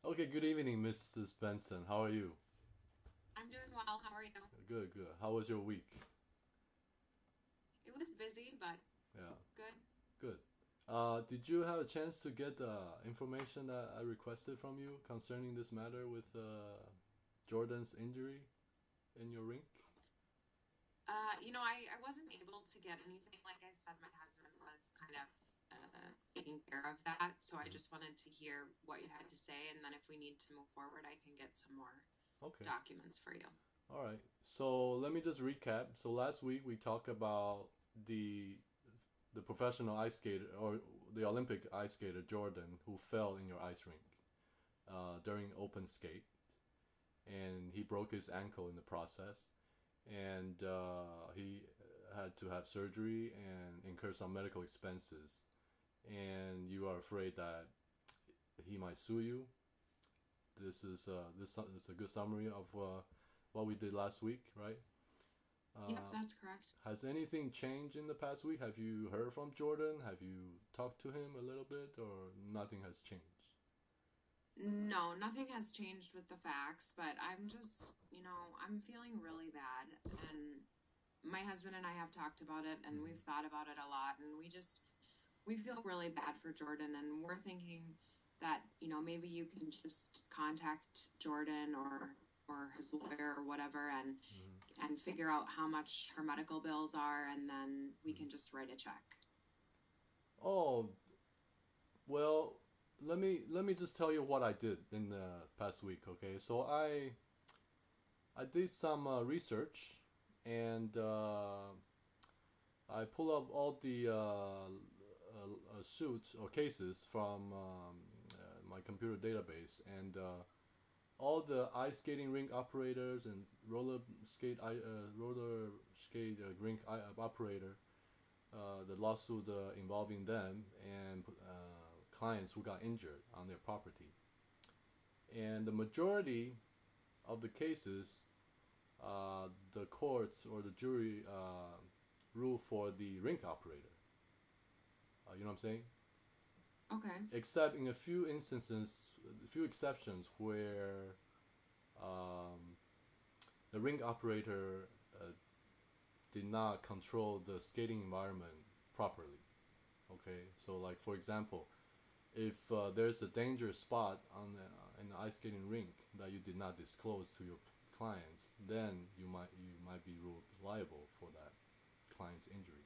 Okay, good evening, Mrs. Benson. How are you? I'm doing well. How are you? Good, good. How was your week? It was busy, but Yeah, good. good. Did you have a chance to get the information that I requested from you concerning this matter with Jordan's injury in your rink? I wasn't able to get anything. Like I said, my husband was kind of taking care of that. So I Mhm. just wanted to hear what you had to say. And then if we need to move forward, I can get some more Okay. documents for you. All right. So let me just recap. So last week we talked about the the professional ice skater or the Olympic ice skater Jordan who fell in your ice rink during open skate, and he broke his ankle in the process, and he had to have surgery and incur some medical expenses. And you are afraid that he might sue you. This is a good summary of what we did last week, right? Yep, Uh, that's correct. has anything changed in the past week? Have you heard from Jordan? Have you talked to him a little bit, or nothing has changed? No, nothing has changed with the facts, but I'm feeling really bad. And my husband and I have talked about it and Mm-hmm. we've thought about it a lot. And we feel really bad for Jordan, and we're thinking that, maybe you can just contact Jordan or his lawyer or whatever Mm-hmm. and figure out how much her medical bills are, and then we Mm-hmm. can just write a check. Oh, well, let me just tell you what I did in the past week. Okay, so I did some research, and I pull up all the suits or cases from my computer database, and all the ice skating rink operators and roller skate rink operator, the lawsuit involving them and clients who got injured on their property. And the majority of the cases, the courts or the jury rule for the rink operator. You know what I'm saying? Okay. Except in a few instances, a few exceptions where um, the rink operator did not control the skating environment properly. Okay, so like for example, if there's a dangerous spot on in the ice skating rink that you did not disclose to your clients, then you might be ruled liable for that client's injury.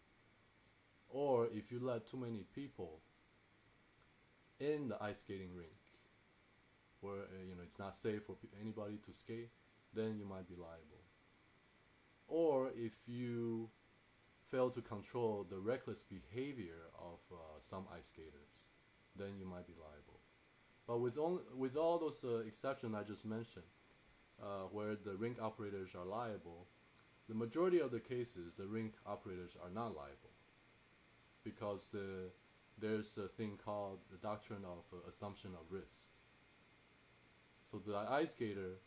Or if you let too many people in the ice skating rink, where it's not safe for anybody to skate, then you might be liable. Or if you fail to control the reckless behavior of some ice skaters, then you might be liable. But with all those exceptions I just mentioned, where the rink operators are liable, the majority of the cases the rink operators are not liable because there's a thing called the doctrine of assumption of risk. So the ice skater,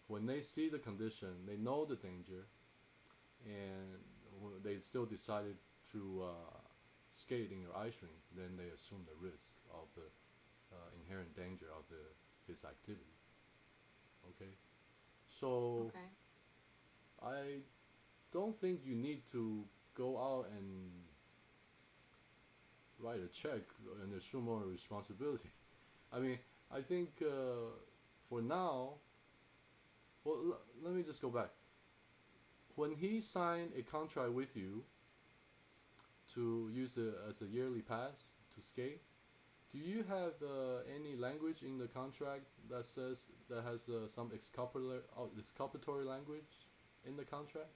when they see the condition, they know the danger, and they still decided to skate in your ice rink, then they assume the risk of the inherent danger of his activity. Okay, so Okay. I don't think you need to go out and write a check and assume more responsibility. I mean, I think for now, well, let me just go back. When he signed a contract with you to use it as a yearly pass to skate, do you have any language in the contract that says that has some exculpatory language in the contract?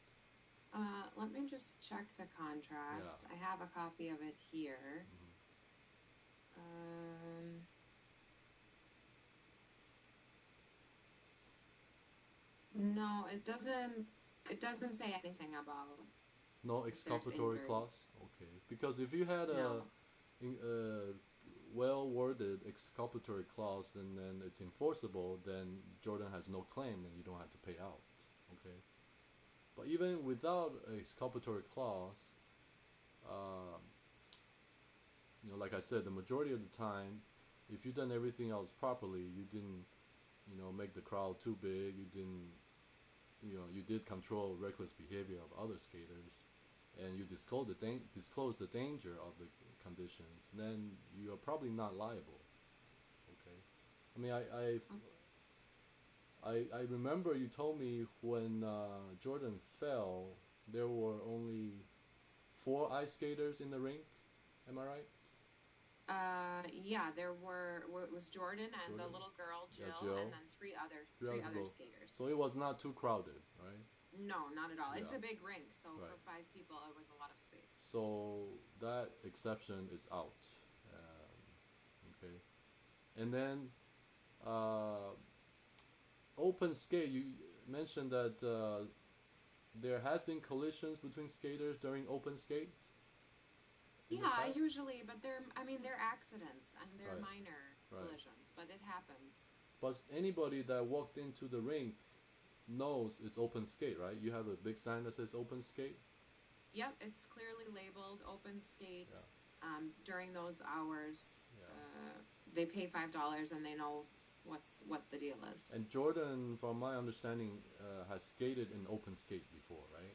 Let me just check the Yeah. contract. I have a copy of it here. Mm-hmm. Um, no, it doesn't say anything about No if there's exculpatory injuries. clause. Okay. Because if you had No. a well worded exculpatory clause, then it's enforceable. Then Jordan has no claim, and you don't have to pay out. Okay. But even without a exculpatory clause, uh, like I said, the majority of the time, if you done everything else properly, you didn't, make the crowd too big. You didn't, you did control reckless behavior of other skaters, and you disclose the danger of the conditions, then you are probably not liable. Okay. I mean, I remember you told me when Jordan fell, there were only four ice skaters in the rink. Am I right? Yeah, it was Jordan and the Jordan, little girl yeah, Jill, and Jill, then three three other other people. skaters. So it was not too crowded, right? No, not at all. Yeah, It's a big rink, so for right. 5 people, it was a lot of space. So that exception is out. Okay, and then uh, open skate. You mentioned that there has been collisions between skaters during open skate in the Yeah, past. usually, but they're accidents and they're Right, minor right. collisions, but it happens. But anybody that walked into the rink knows it's open skate, right? You have a big sign that says open skate. Yep, it's clearly labeled open skate. Yeah, During those hours, yeah. they pay $5 and they know what the deal is. And Jordan, from my understanding, has skated in open skate before, right?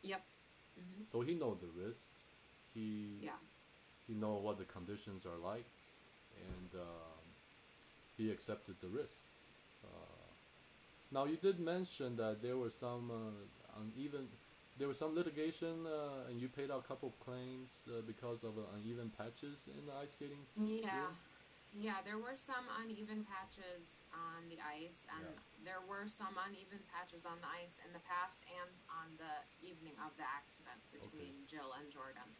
Yep. Mm-hmm. So he knows the risks. He Yeah. he know what the conditions are like, and he accepted the risk. Uh, Now you did mention that there were some uneven, there was some litigation, and you paid out a couple of claims because of uneven patches in the ice skating Yeah. rink. Yeah, there were some uneven patches on the ice, and Yeah. there were some uneven patches on the ice in the past and on the evening of the accident Okay. between Jill and Jordan.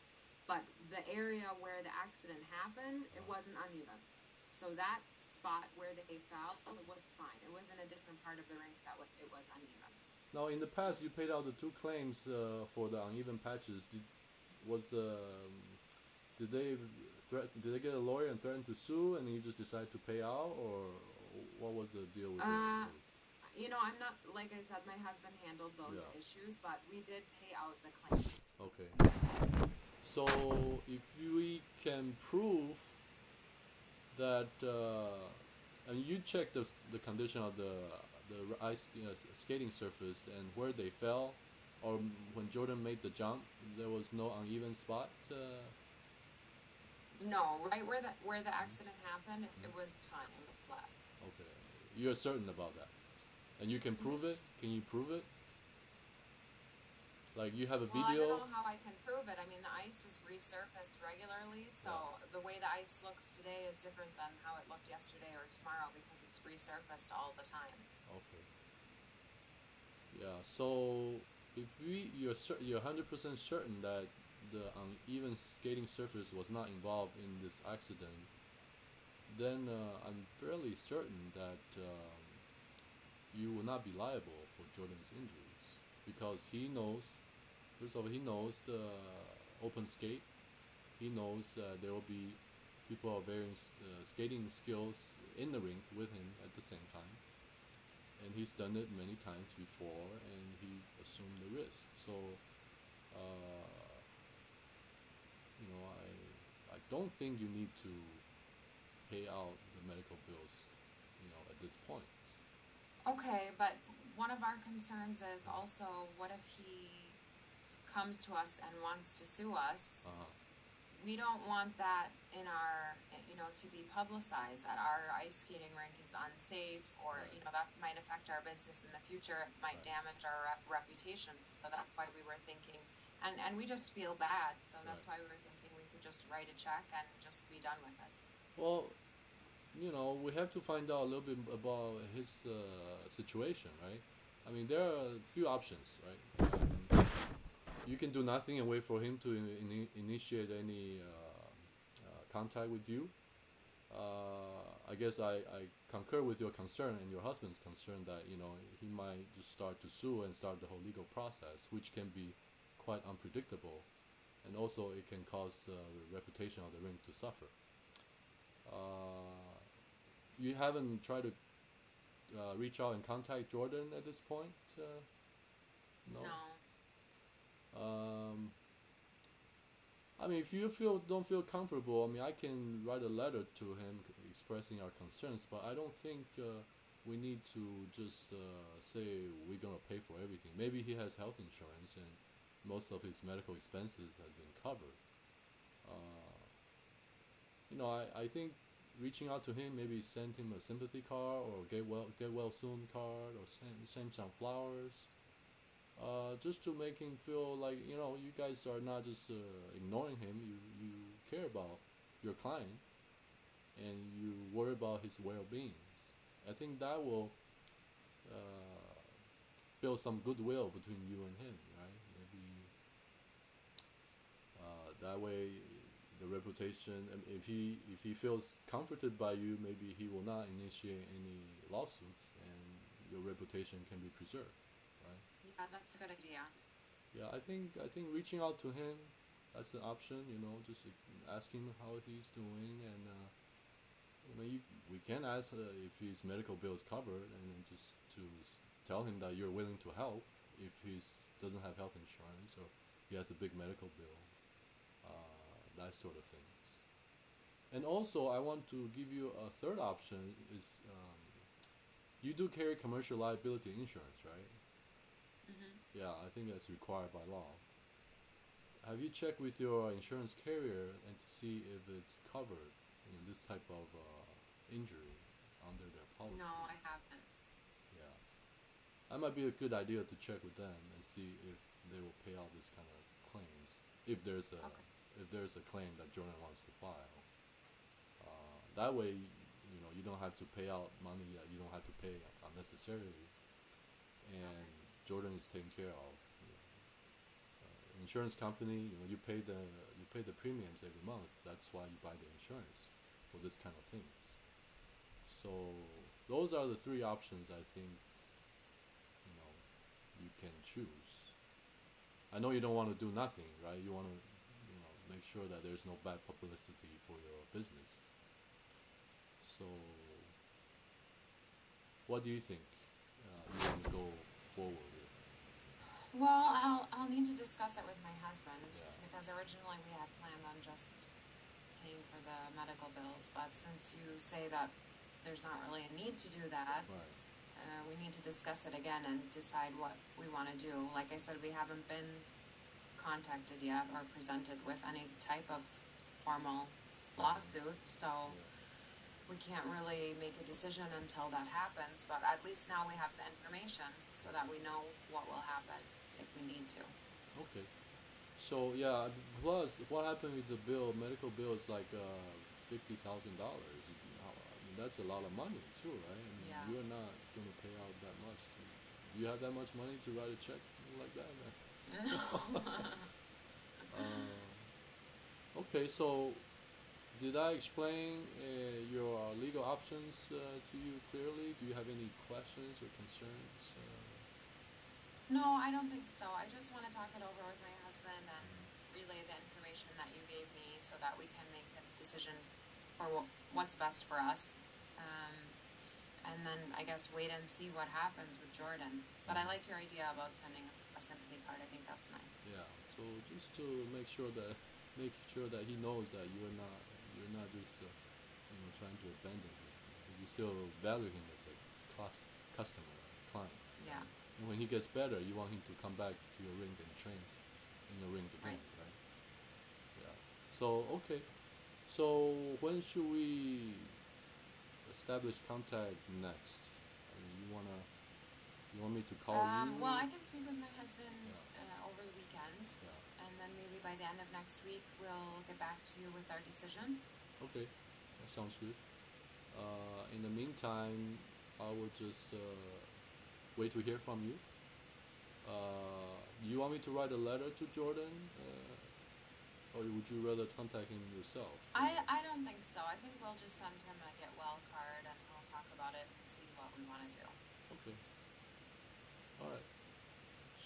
But the area where the accident happened, it Uh, wasn't uneven. So that spot where they fell, it was fine. It was in a different part of the rink it was uneven. Now in the past you paid out the two claims for the uneven patches. Was did they did they get a lawyer and threaten to sue, and you just decided to pay out, or what was the deal with Uh, those? I'm not, like I said, my husband handled those Yeah. issues, but we did pay out the claims. Okay. So if we can prove that, and you check the condition of the ice skating surface and where they fell, or when Jordan made the jump, there was no uneven spot. No, right where the accident happened, it was fine. It was flat. Okay, you're certain about that, and you can prove it. Can you prove it? Like you have a Well, I don't video. know how I can prove it. I mean, the ice is resurfaced regularly, so Yeah. the way the ice looks today is different than how it looked yesterday or tomorrow because it's resurfaced all the time. Okay. Yeah. So if you're 100% certain that the uneven skating surface was not involved in this accident, then I'm fairly certain that you will not be liable for Jordan's injuries because he knows. First of all, he knows the open skate. He knows there will be people of varying skating skills in the rink with him at the same time, and he's done it many times before, and he assumed the risk. So, uh, I don't think you need to pay out the medical bills, at this point. Okay, but one of our concerns is also what if he comes to us and wants to sue us? Uh-huh. We don't want that in our, to be publicized that our ice skating rink is unsafe or, Right. That might affect our business in the future. It might Right. damage our reputation. So that's why we were thinking, and we just feel bad. So that's Right. why we were thinking we could just write a check and just be done with it. Well, we have to find out a little bit about his situation, right? I mean, there are a few options, right? You can do nothing and wait for him to initiate any contact with you. I guess I concur with your concern and your husband's concern that he might just start to sue and start the whole legal process, which can be quite unpredictable, and also it can cause the reputation of the rink to suffer. You haven't tried to reach out and contact Jordan at this point? No. I mean, if you don't feel comfortable, I mean, I can write a letter to him expressing our concerns, but I don't think we need to just say we're gonna pay for everything. Maybe he has health insurance and most of his medical expenses has been covered. Uh, I think reaching out to him, maybe send him a sympathy card or get well soon card or send some flowers, just to make him feel like you guys are not just ignoring him. You care about your client and you worry about his well-being. I think that will uh, build some goodwill between you and him, right? Maybe that way the reputation. If he feels comforted by you, maybe he will not initiate any lawsuits, and your reputation can be preserved, right? Yeah, that's a good idea. Yeah, I think reaching out to him, that's an option. Just ask him how he's doing, and we can ask if his medical bill is covered, and then just to tell him that you're willing to help if he doesn't have health insurance or he has a big medical bill, that sort of things. And also, I want to give you a third option is you do carry commercial liability insurance, right? Yeah, I think that's required by law. Have you checked with your insurance carrier and to see if it's covered in this type of injury under their policy? No, I haven't. Yeah, that might be a good idea to check with them and see if they will pay out this kind of claims. If there's a Okay. if there's a claim that Jordan wants to file, that way you don't have to pay out money that you don't have to pay unnecessarily, and Jordan is taken care of. Insurance company, you pay the premiums every month. That's why you buy the insurance for this kind of things. So those are the three options I think you can choose. I know you don't want to do nothing, right? You want to make sure that there's no bad publicity for your business. So what do you think you want to go forward with? Well, I'll need to discuss it with my husband Yeah. because originally we had planned on just paying for the medical bills, but since you say that there's not really a need to do that, Right. we need to discuss it again and decide what we want to do. Like I said, we haven't been contacted yet or presented with any type of formal lawsuit, so we can't really make a decision until that happens, but at least now we have the information so that we know what will happen if we need to. Okay. So yeah, plus what happened with the medical bill is like $50,000. That's a lot of money too, right? Yeah. You're not gonna pay out that much. Do you have that much money to write a check like that? Okay, so did I explain your legal options to you clearly? Do you have any questions or concerns? No, I don't think so. I just want to talk it over with my husband and relay the information that you gave me so that we can make a decision for what's best for us. And then I guess wait and see what happens with Jordan. But I like your idea about sending a sympathy card. I think that's nice. Yeah. So just to make sure that he knows that you're not just trying to abandon him. You still value him as a customer, client. Yeah. When he gets better, you want him to come back to your ring and train in your ring again, right? Yeah. So okay. So when should we establish contact next? You want me to call you? Well, I can speak with my husband over the weekend, Yeah. and then maybe by the end of next week we'll get back to you with our decision. Okay, that sounds good. In the meantime, I will just wait to hear from you. Do you want me to write a letter to Jordan, or would you rather contact him yourself? I don't think so. I think we'll just send him a get well card and we'll talk about it and see what we want to do. Okay. All right.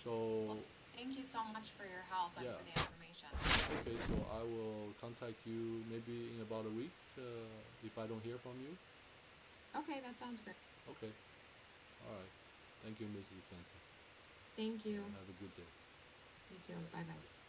So. Well, thank you so much for your help and for the information. Okay, so I will contact you maybe in about a week if I don't hear from you. Okay, that sounds great. Okay. All right. Thank you, Mrs. Benson. Thank you. Have a good day. You too. Bye-bye.